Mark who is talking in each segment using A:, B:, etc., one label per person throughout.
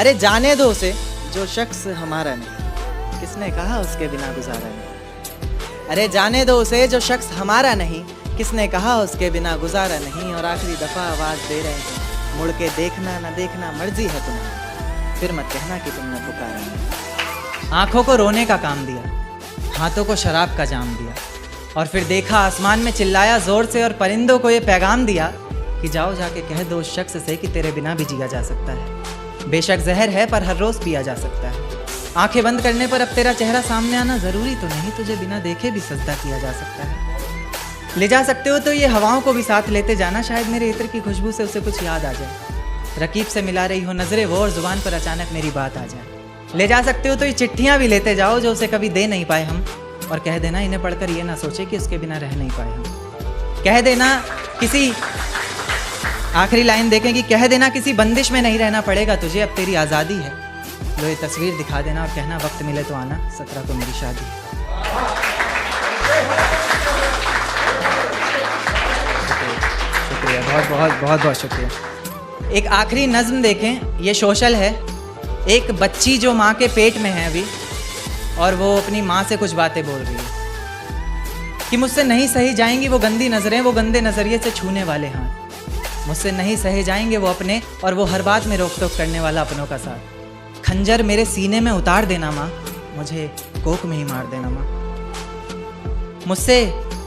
A: अरे जाने दो उसे जो शख्स हमारा नहीं, किसने कहा उसके बिना गुजारा नहीं। अरे जाने दो उसे जो शख्स हमारा नहीं, किसने कहा उसके बिना गुजारा नहीं। और आखिरी दफ़ा आवाज़ दे रहे हैं, मुड़ के देखना न देखना मर्जी है तुम्हारी, फिर मत कहना कि तुमने पुकारा नहीं। आँखों को रोने का काम दिया, हाथों को शराब का जाम दिया, और फिर देखा आसमान में चिल्लाया ज़ोर से और परिंदों को ये पैगाम दिया कि जाओ जाके कह दो उस शख्स से कि तेरे बिना भी जिया जा सकता है। बेशक जहर है पर हर रोज़ पिया जा सकता है। आंखें बंद करने पर अब तेरा चेहरा सामने आना ज़रूरी तो नहीं, तुझे बिना देखे भी सजदा किया जा सकता है। ले जा सकते हो तो ये हवाओं को भी साथ लेते जाना, शायद मेरे इत्र की खुशबू से उसे कुछ याद आ जाए। रकीब से मिला रही हो नज़रें वो और ज़ुबान पर अचानक मेरी बात आ जाए। ले जा सकते हो तो ये चिट्ठियाँ भी लेते जाओ जो उसे कभी दे नहीं पाए हम, और कह देना इन्हें पढ़कर ये ना सोचे कि उसके बिना रह नहीं पाए हम। कह देना किसी आखिरी लाइन देखें कि कह देना किसी बंदिश में नहीं रहना पड़ेगा तुझे, अब तेरी आज़ादी है। लो ये तस्वीर दिखा देना और कहना वक्त मिले तो आना, 17 को मेरी शादी। शुक्रिया, बहुत बहुत शुक्रिया। एक आखिरी नज़्म देखें, ये सोशल है। एक बच्ची जो माँ के पेट में है अभी, और वो अपनी माँ से कुछ बातें बोल रही है कि मुझसे नहीं सही जाएंगी वो गंदी नज़रें, वो गंदे नज़रिए से छूने वाले हाथ। मुझसे नहीं सहे जाएंगे वो अपने, और वो हर बात में रोक टोक करने वाला अपनों का साथ। खंजर मेरे सीने में उतार देना माँ, मुझे कोक में ही मार देना माँ। मुझसे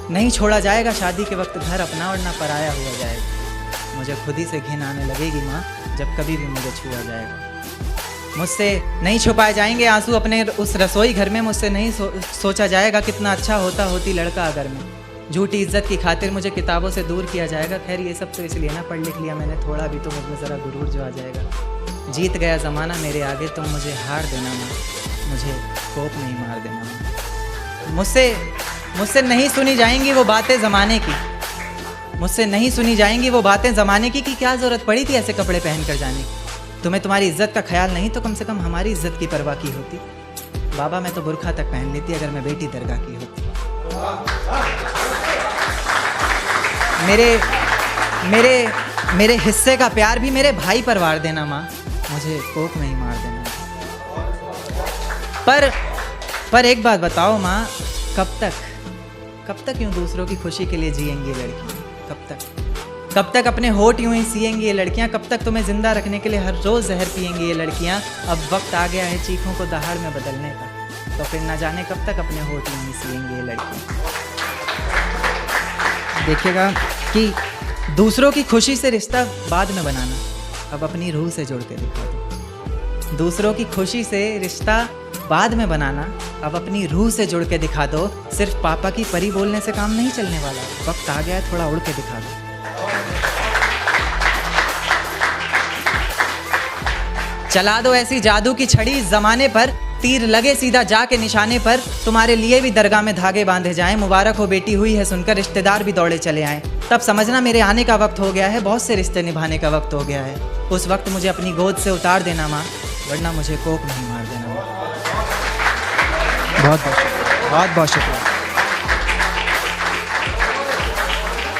A: नहीं छोड़ा जाएगा शादी के वक्त घर अपना, और ना पराया हुआ जाएगा। मुझे खुद ही से घिन आने लगेगी माँ जब कभी भी मुझे छुआ जाएगा। मुझसे नहीं छुपाए जाएंगे आंसू अपने उस रसोई घर में, मुझसे नहीं सोचा जाएगा कितना अच्छा होता होती लड़का अगर मैं। झूठी इज्जत की खातिर मुझे किताबों से दूर किया जाएगा। खैर ये सब तो इसलिए ना पढ़ लिख लिया मैंने थोड़ा भी, तो मुझमें ज़रा गुरूर जो आ जाएगा। जीत गया ज़माना मेरे आगे, तुम मुझे हार देना माँ, मुझे कोप नहीं मार देना माँ। मुझसे नहीं सुनी जाएंगी वो बातें ज़माने की, मुझसे नहीं सुनी जाएंगी वो बातें ज़माने की कि क्या ज़रूरत पड़ी थी ऐसे कपड़े पहन कर जाने की। तुम्हें तुम्हारी इज्जत का ख्याल नहीं तो कम से कम हमारी इज्जत की परवाह की होती। बाबा मैं तो बुरखा तक पहन लेती अगर मैं बेटी दरगाह की होती। मेरे हिस्से का प्यार भी मेरे भाई पर वार देना माँ, मुझे कोक में ही मार देना। पर एक बात बताओ माँ, कब तक यूं दूसरों की खुशी के लिए जिएंगी ये लड़कियाँ? कब तक अपने होठ यूं ही सिएंगी ये लड़कियाँ? कब तक तुम्हें जिंदा रखने के लिए हर रोज़ जहर पिएंगी ये लड़कियाँ? अब वक्त आ गया है चीखों को दहाड़ में बदलने का, तो फिर न जाने कब तक अपने होठ यूं ही सिएंगी ये लड़कियाँ। देखिएगा कि दूसरों की खुशी से रिश्ता बाद में बनाना, अब अपनी रूह से जोड़ के दिखा दो। दूसरों की खुशी से रिश्ता बाद में बनाना, अब अपनी रूह से जुड़ के दिखा दो। सिर्फ पापा की परी बोलने से काम नहीं चलने वाला, वक्त आ गया है थोड़ा उड़ के दिखा दो। चला दो ऐसी जादू की छड़ी इस जमाने पर, तीर लगे सीधा जाके निशाने पर। तुम्हारे लिए भी दरगाह में धागे बांधे जाएं, मुबारक हो बेटी हुई है सुनकर रिश्तेदार भी दौड़े चले आएं। तब समझना मेरे आने का वक्त हो गया है, बहुत से रिश्ते निभाने का वक्त हो गया है। उस वक्त मुझे अपनी गोद से उतार देना माँ, वरना मुझे कोक नहीं मार देना माँ। बहुत बहुत शुक्रिया।